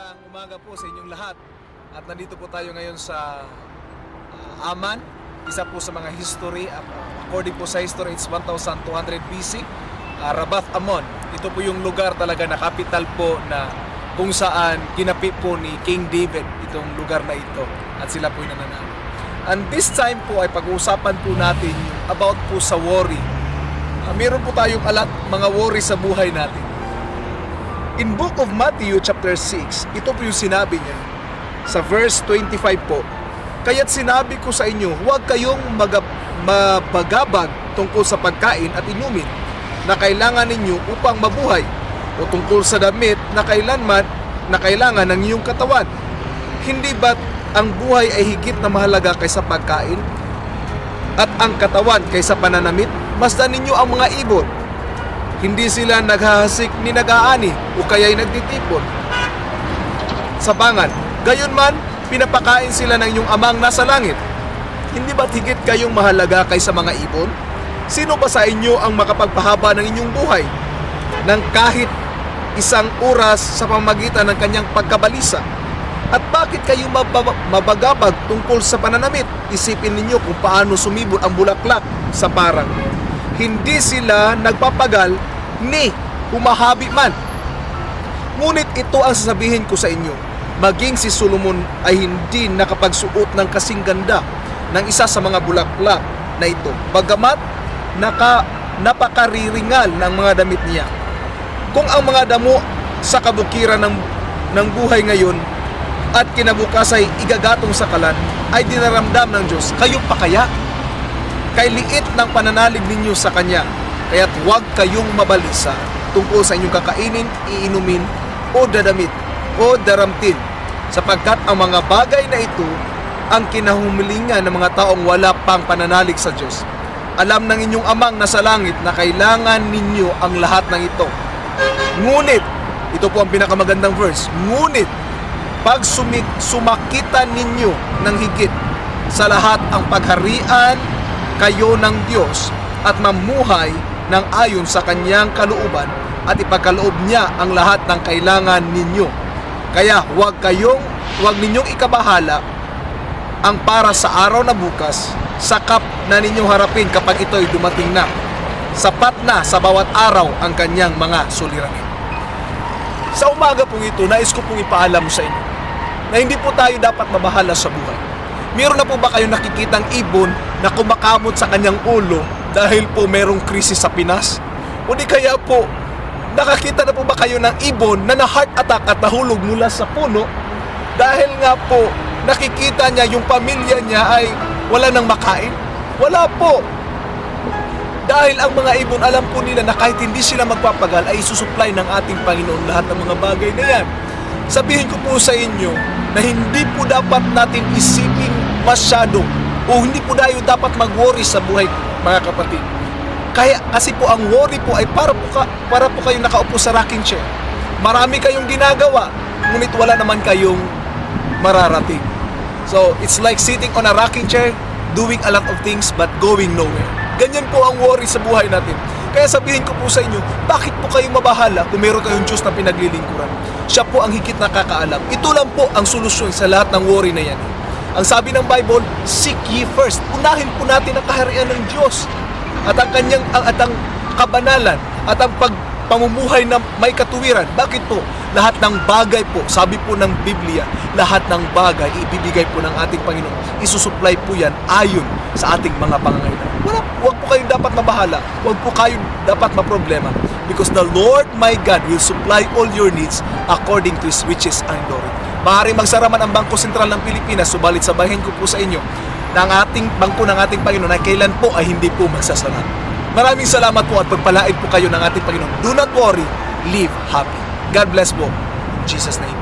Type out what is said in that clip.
Magandang umaga po sa inyong lahat. At nandito po tayo ngayon sa Aman, isa po sa mga history. According po sa history, it's 1200 BC, Rabath Ammon. Ito po yung lugar talaga na capital po na kung saan ginapi po ni King David itong lugar na ito. At sila po yung nananalo. And this time po ay pag-uusapan po natin about po sa worry. Meron po tayong mga worry sa buhay natin. In Book of Matthew chapter 6, ito po yung sinabi niya. Sa verse 25 po, kaya't sinabi ko sa inyo, huwag kayong mabagabag tungkol sa pagkain at inumin na kailangan ninyo upang mabuhay, o tungkol sa damit na kailangan ng iyong katawan. Hindi ba't ang buhay ay higit na mahalaga kaysa pagkain at ang katawan kaysa pananamit? Masdan ninyo ang mga ibon. Hindi sila naghahasik ni nag-aani o kaya'y nagtitipon sa bangan. Gayon man, pinapakain sila ng inyong amang nasa langit. Hindi ba't higit kayong mahalaga kaysa mga ibon? Sino ba sa inyo ang makapagpahaba ng inyong buhay ng kahit isang oras sa pamamagitan ng kanyang pagkabalisa? At bakit kayo mabagabag tungkol sa pananamit? Isipin ninyo kung paano sumibol ang bulaklak sa parang. Hindi sila nagpapagal ni humahabi man. Ngunit ito ang sasabihin ko sa inyo, maging si Solomon ay hindi nakapagsuot ng kasing ganda ng isa sa mga bulaklak na ito, bagamat napakariringal ng mga damit niya. Kung ang mga damo sa kabukiran ng buhay ngayon at kinabukas ay igagatong sa kalan, ay dinaramdam ng Diyos, kayo pa kaya? Kay liit ng pananalig ninyo sa Kanya, kaya't huwag kayong mabalisa tungkol sa inyong kakainin, iinumin, o dadamit, o daramtin, sapagkat ang mga bagay na ito ang kinahumilingan ng mga taong wala pang pananalig sa Diyos. Alam ng inyong amang nasa langit na kailangan ninyo ang lahat ng ito. Ngunit, ito po ang pinakamagandang verse, ngunit, pag sumakitan ninyo ng higit sa lahat ang pagharian kayo ng Diyos at mamuhay ng ayon sa kanyang kalooban at ipagkaloob niya ang lahat ng kailangan ninyo. Kaya huwag ninyong ikabahala ang para sa araw na bukas, sakap na ninyong harapin kapag ito'y dumating na. Sapat na sa bawat araw ang kanyang mga suliranin. Sa umaga pong ito, nais ko pong ipaalam sa inyo na hindi po tayo dapat mabahala sa buhay. Meron na po ba kayo nakikitang ibon na kumakamot sa kanyang ulo dahil po merong krisis sa Pinas? O di kaya po, nakakita na po ba kayo ng ibon na na-heart attack at nahulog mula sa puno dahil nga po nakikita niya yung pamilya niya ay wala nang makain? Wala po. Dahil ang mga ibon, alam po nila na kahit hindi sila magpapagal ay isusupply ng ating Panginoon lahat ng mga bagay na yan. Sabihin ko po sa inyo na hindi po dapat natin isipin masyado o hindi po tayo dapat mag-worry sa buhay, mga kapatid. Kasi po ang worry po ay para po kayong nakaupo sa rocking chair. Marami kayong ginagawa, ngunit wala naman kayong mararating. So, it's like sitting on a rocking chair, doing a lot of things but going nowhere. Ganyan po ang worry sa buhay natin. Kaya sabihin ko po sa inyo, bakit po kayo mabahala kung meron kayong Diyos na pinaglilingkuran? Siya po ang higit nakakaalam. Ito lang po ang solusyon sa lahat ng worry na yan. Ang sabi ng Bible, seek ye first. Unahin po natin ang kaharian ng Diyos at ang kabanalan at ang pamumuhay na may katuwiran. Bakit po? Lahat ng bagay po, sabi po ng Biblia, lahat ng bagay ibibigay po ng ating Panginoon. Isusupply po yan ayon sa ating mga pangangailangan. Huwag po kayong dapat mabahala. Huwag po kayong dapat maproblema. Because the Lord my God will supply all your needs according to His riches and glory. Maaaring magsara man ang Bangko Sentral ng Pilipinas, subalit sabahin ko po sa inyo na ang ating bangko ng ating Panginoon ay kailan po ay hindi po magsasara. Maraming salamat po at pagpalain po kayo ng ating Panginoon. Do not worry, live happy. God bless po. In Jesus' name.